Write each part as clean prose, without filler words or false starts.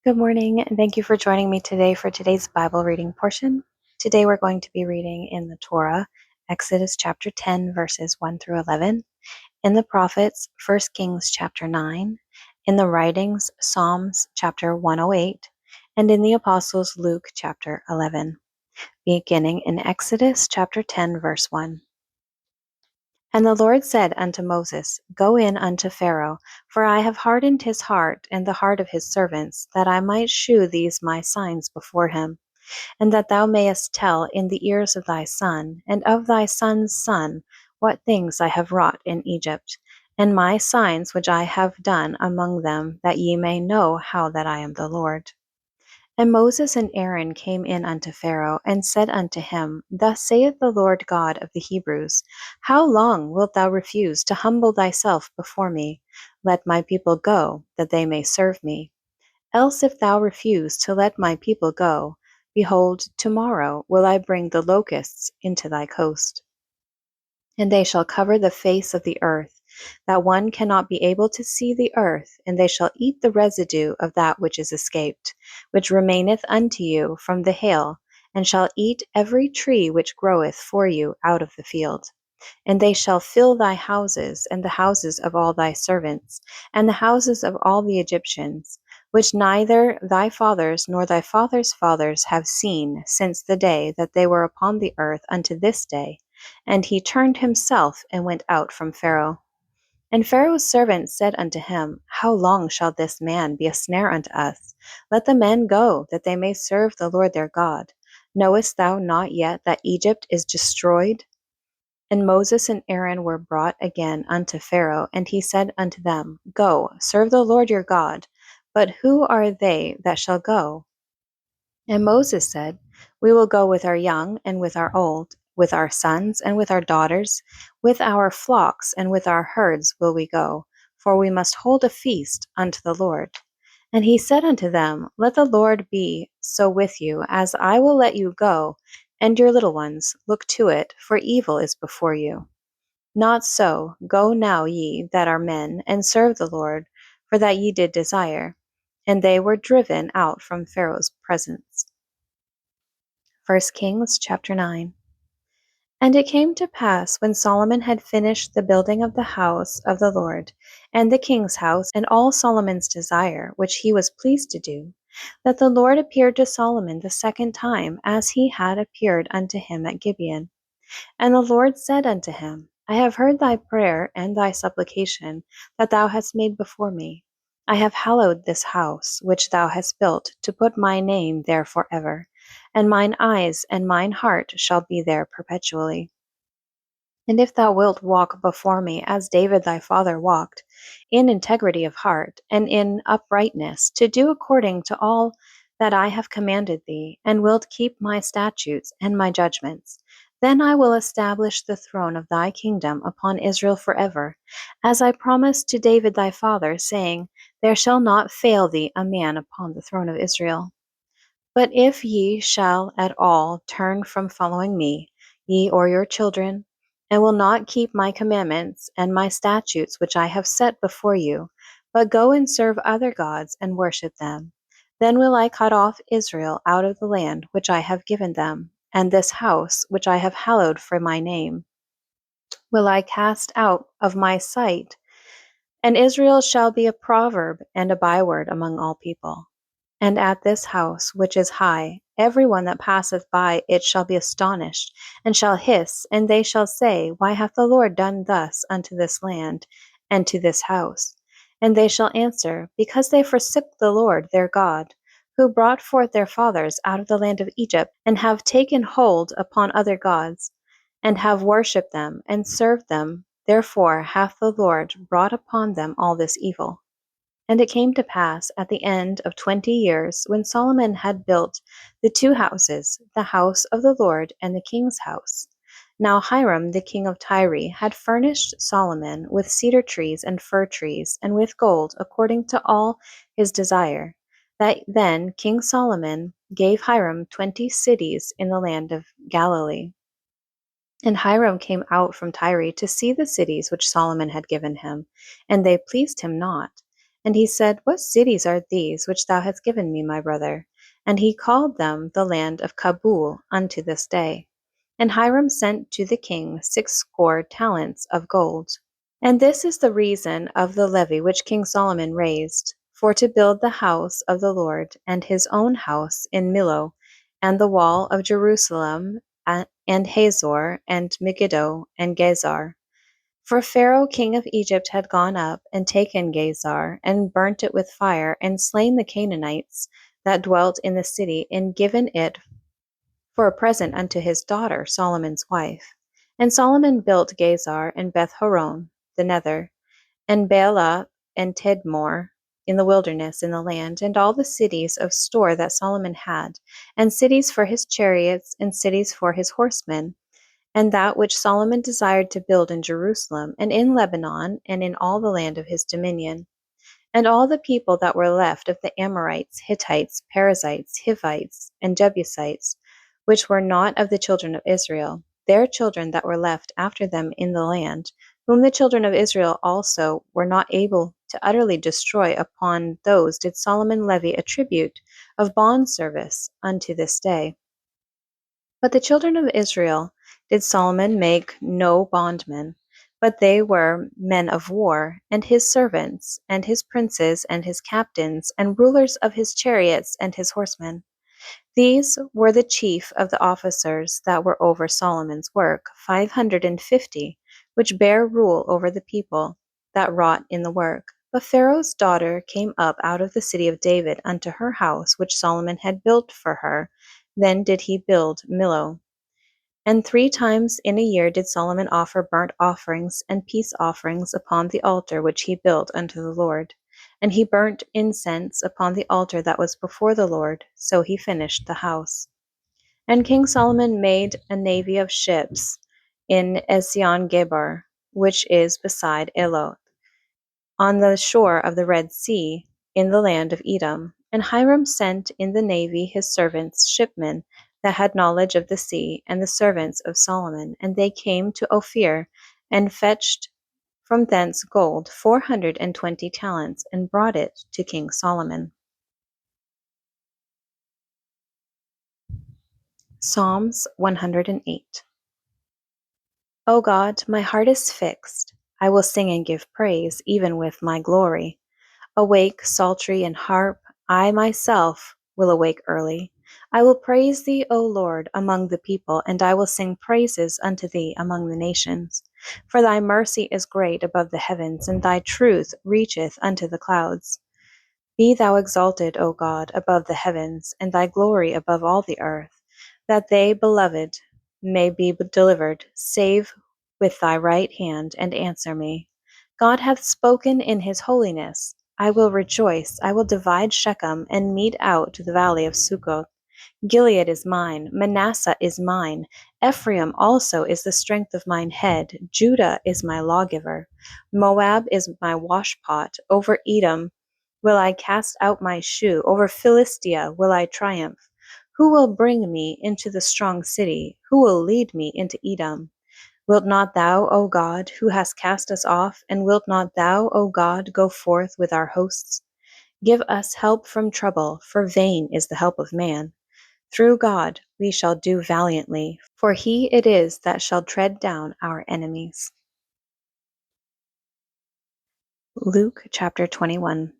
Good morning, and thank you for joining me today for today's Bible reading portion. Today we're going to be reading in the Torah, Exodus chapter 10, verses 1 through 11, in the prophets, 1 Kings chapter 9, in the writings, Psalms chapter 108, and in the apostles, Luke chapter 11, beginning in Exodus chapter 10, verse 1. And the Lord said unto Moses, Go in unto Pharaoh, for I have hardened his heart and the heart of his servants, that I might shew these my signs before him, and that thou mayest tell in the ears of thy son, and of thy son's son, what things I have wrought in Egypt, and my signs which I have done among them, that ye may know how that I am the Lord. And Moses and Aaron came in unto Pharaoh, and said unto him, Thus saith the Lord God of the Hebrews, How long wilt thou refuse to humble thyself before me? Let my people go, that they may serve me. Else if thou refuse to let my people go, behold, tomorrow will I bring the locusts into thy coast. And they shall cover the face of the earth, that one cannot be able to see the earth, and they shall eat the residue of that which is escaped, which remaineth unto you from the hail, and shall eat every tree which groweth for you out of the field. And they shall fill thy houses, and the houses of all thy servants, and the houses of all the Egyptians, which neither thy fathers nor thy fathers' fathers have seen since the day that they were upon the earth unto this day. And he turned himself and went out from Pharaoh. And Pharaoh's servants said unto him, How long shall this man be a snare unto us? Let the men go, that they may serve the Lord their God. Knowest thou not yet that Egypt is destroyed? And Moses and Aaron were brought again unto Pharaoh, and he said unto them, Go, serve the Lord your God. But who are they that shall go? And Moses said, We will go with our young and with our old, with our sons and with our daughters, with our flocks and with our herds will we go, for we must hold a feast unto the Lord. And he said unto them, Let the Lord be so with you, as I will let you go, and your little ones, look to it, for evil is before you. Not so, go now ye that are men, and serve the Lord, for that ye did desire. And they were driven out from Pharaoh's presence. 1 Kings chapter 9. And it came to pass, when Solomon had finished the building of the house of the Lord, and the king's house, and all Solomon's desire, which he was pleased to do, that the Lord appeared to Solomon the second time, as he had appeared unto him at Gibeon. And the Lord said unto him, I have heard thy prayer and thy supplication that thou hast made before me. I have hallowed this house, which thou hast built, to put my name there forever, and mine eyes and mine heart shall be there perpetually. And if thou wilt walk before me as David thy father walked, in integrity of heart, and in uprightness, to do according to all that I have commanded thee, and wilt keep my statutes and my judgments, then I will establish the throne of thy kingdom upon Israel forever, as I promised to David thy father, saying, There shall not fail thee a man upon the throne of Israel. But if ye shall at all turn from following me, ye or your children, and will not keep my commandments and my statutes which I have set before you, but go and serve other gods and worship them, then will I cut off Israel out of the land which I have given them, and this house which I have hallowed for my name will I cast out of my sight, and Israel shall be a proverb and a byword among all people. And at this house, which is high, every one that passeth by it shall be astonished, and shall hiss, and they shall say, Why hath the Lord done thus unto this land, and to this house? And they shall answer, Because they forsook the Lord their God, who brought forth their fathers out of the land of Egypt, and have taken hold upon other gods, and have worshipped them, and served them. Therefore hath the Lord brought upon them all this evil. And it came to pass at the end of 20 years, when Solomon had built the two houses, the house of the Lord and the king's house. Now Hiram the king of Tyre had furnished Solomon with cedar trees and fir trees, and with gold, according to all his desire. That then King Solomon gave Hiram 20 cities in the land of Galilee. And Hiram came out from Tyre to see the cities which Solomon had given him, and they pleased him not. And he said, What cities are these which thou hast given me, my brother? And he called them the land of Kabul unto this day. And Hiram sent to the king 60 talents of gold. And this is the reason of the levy which King Solomon raised, for to build the house of the Lord, and his own house in Millo, and the wall of Jerusalem, and Hazor, and Megiddo, and Gezer. For Pharaoh king of Egypt had gone up, and taken Gezer, and burnt it with fire, and slain the Canaanites that dwelt in the city, and given it for a present unto his daughter, Solomon's wife. And Solomon built Gezer, and Beth-horon, the nether, and Baalah, and Tedmor, in the wilderness in the land, and all the cities of store that Solomon had, and cities for his chariots, and cities for his horsemen, and that which Solomon desired to build in Jerusalem, and in Lebanon, and in all the land of his dominion. And all the people that were left of the Amorites, Hittites, Perizzites, Hivites, and Jebusites, which were not of the children of Israel, their children that were left after them in the land, whom the children of Israel also were not able to utterly destroy, upon those did Solomon levy a tribute of bond service unto this day. But the children of Israel did Solomon make no bondmen, but they were men of war, and his servants, and his princes, and his captains, and rulers of his chariots, and his horsemen. These were the chief of the officers that were over Solomon's work, 550, which bare rule over the people that wrought in the work. But Pharaoh's daughter came up out of the city of David unto her house, which Solomon had built for her. Then did he build Millo. And 3 times in a year did Solomon offer burnt offerings and peace offerings upon the altar which he built unto the Lord. And he burnt incense upon the altar that was before the Lord. So he finished the house. And King Solomon made a navy of ships in Ezion-Geber, which is beside Eloth, on the shore of the Red Sea, in the land of Edom. And Hiram sent in the navy his servants, shipmen, that had knowledge of the sea, and the servants of Solomon. And they came to Ophir, and fetched from thence gold 420 talents, and brought it to King Solomon. Psalms 108. O God, my heart is fixed. I will sing and give praise, even with my glory. Awake, psaltery and harp, I myself will awake early. I will praise thee, O Lord, among the people, and I will sing praises unto thee among the nations. For thy mercy is great above the heavens, and thy truth reacheth unto the clouds. Be thou exalted, O God, above the heavens, and thy glory above all the earth, that they, beloved, may be delivered. Save with thy right hand, and answer me. God hath spoken in his holiness. I will rejoice. I will divide Shechem, and mete out the valley of Succoth. Gilead is mine, Manasseh is mine, Ephraim also is the strength of mine head, Judah is my lawgiver. Moab is my washpot, over Edom will I cast out my shoe, over Philistia will I triumph. Who will bring me into the strong city? Who will lead me into Edom? Wilt not thou, O God, who hast cast us off, and wilt not thou, O God, go forth with our hosts? Give us help from trouble, for vain is the help of man. Through God we shall do valiantly, for he it is that shall tread down our enemies. Luke chapter 21.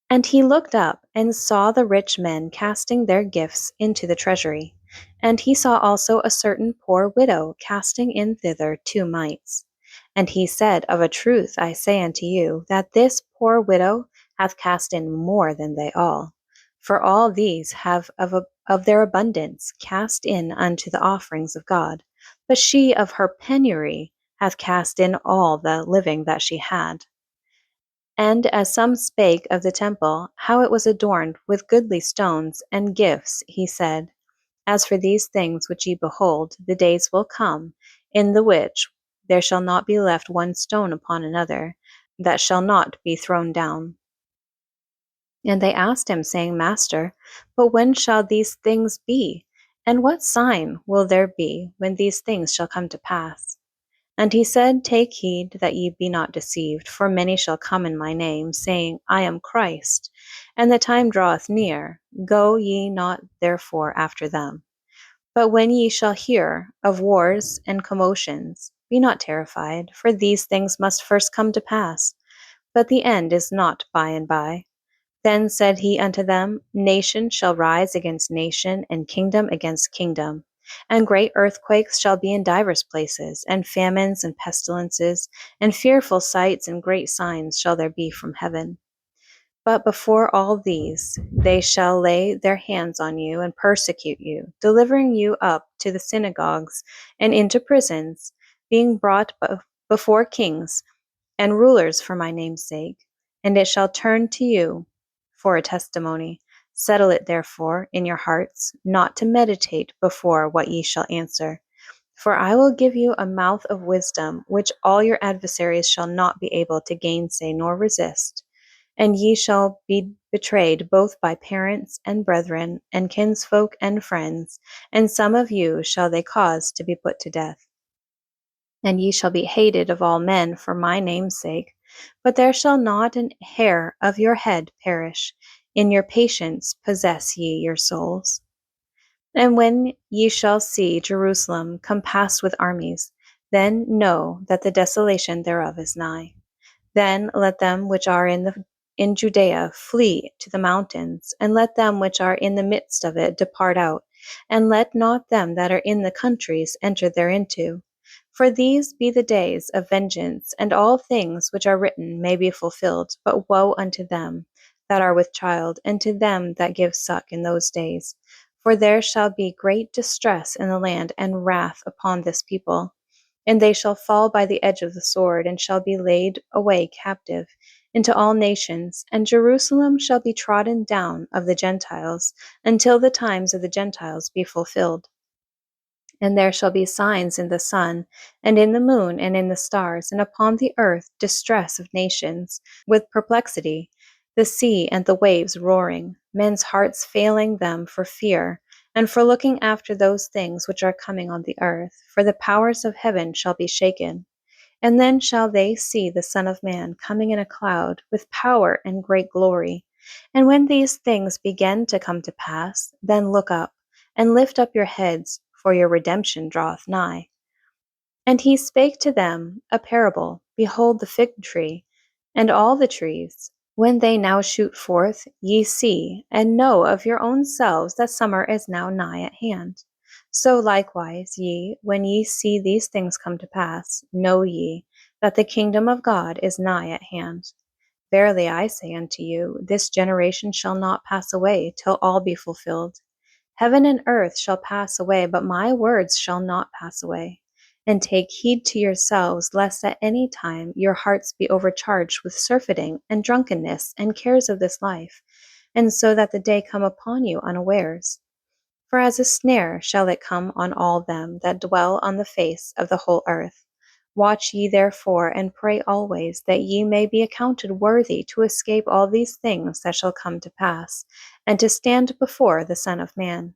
And he looked up and saw the rich men casting their gifts into the treasury. And he saw also a certain poor widow casting in thither 2 mites. And he said, Of a truth I say unto you, that this poor widow hath cast in more than they all. For all these have of their abundance cast in unto the offerings of God. But she of her penury hath cast in all the living that she had. And as some spake of the temple, how it was adorned with goodly stones and gifts, he said, As for these things which ye behold, the days will come, in the which there shall not be left one stone upon another, that shall not be thrown down. And they asked him, saying, Master, but when shall these things be? And what sign will there be when these things shall come to pass? And he said, Take heed that ye be not deceived, for many shall come in my name, saying, I am Christ, and the time draweth near. Go ye not therefore after them. But when ye shall hear of wars and commotions, be not terrified, for these things must first come to pass, but the end is not by and by. Then said he unto them, Nation shall rise against nation, and kingdom against kingdom. And great earthquakes shall be in divers places, and famines and pestilences, and fearful sights and great signs shall there be from heaven. But before all these, they shall lay their hands on you and persecute you, delivering you up to the synagogues and into prisons, being brought before kings and rulers for my name's sake. And it shall turn to you for a testimony. Settle it therefore in your hearts, not to meditate before what ye shall answer. For I will give you a mouth of wisdom, which all your adversaries shall not be able to gainsay nor resist. And ye shall be betrayed both by parents and brethren, and kinsfolk and friends, and some of you shall they cause to be put to death. And ye shall be hated of all men for my name's sake, but there shall not an hair of your head perish. In your patience possess ye your souls. And when ye shall see Jerusalem compassed with armies, then know that the desolation thereof is nigh. Then let them which are in Judea flee to the mountains, and let them which are in the midst of it depart out, and let not them that are in the countries enter thereinto. For these be the days of vengeance, and all things which are written may be fulfilled. But woe unto them that are with child, and to them that give suck in those days. For there shall be great distress in the land, and wrath upon this people. And they shall fall by the edge of the sword, and shall be laid away captive into all nations. And Jerusalem shall be trodden down of the Gentiles, until the times of the Gentiles be fulfilled. And there shall be signs in the sun, and in the moon, and in the stars, and upon the earth distress of nations, with perplexity, the sea and the waves roaring, men's hearts failing them for fear, and for looking after those things which are coming on the earth, for the powers of heaven shall be shaken. And then shall they see the Son of Man coming in a cloud, with power and great glory. And when these things begin to come to pass, then look up, and lift up your heads, for your redemption draweth nigh. And he spake to them a parable. Behold the fig tree, and all the trees. When they now shoot forth, ye see, and know of your own selves that summer is now nigh at hand. So likewise ye, when ye see these things come to pass, know ye that the kingdom of God is nigh at hand. Verily I say unto you, this generation shall not pass away till all be fulfilled. Heaven and earth shall pass away, but my words shall not pass away. And take heed to yourselves, lest at any time your hearts be overcharged with surfeiting and drunkenness and cares of this life, and so that the day come upon you unawares. For as a snare shall it come on all them that dwell on the face of the whole earth. Watch ye therefore, and pray always, that ye may be accounted worthy to escape all these things that shall come to pass, and to stand before the Son of Man.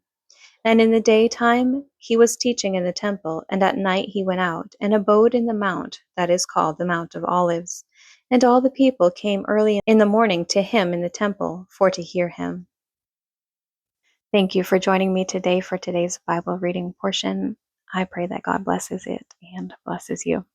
And in the daytime he was teaching in the temple, and at night he went out, and abode in the mount that is called the Mount of Olives. And all the people came early in the morning to him in the temple, for to hear him. Thank you for joining me today for today's Bible reading portion. I pray that God blesses it and blesses you.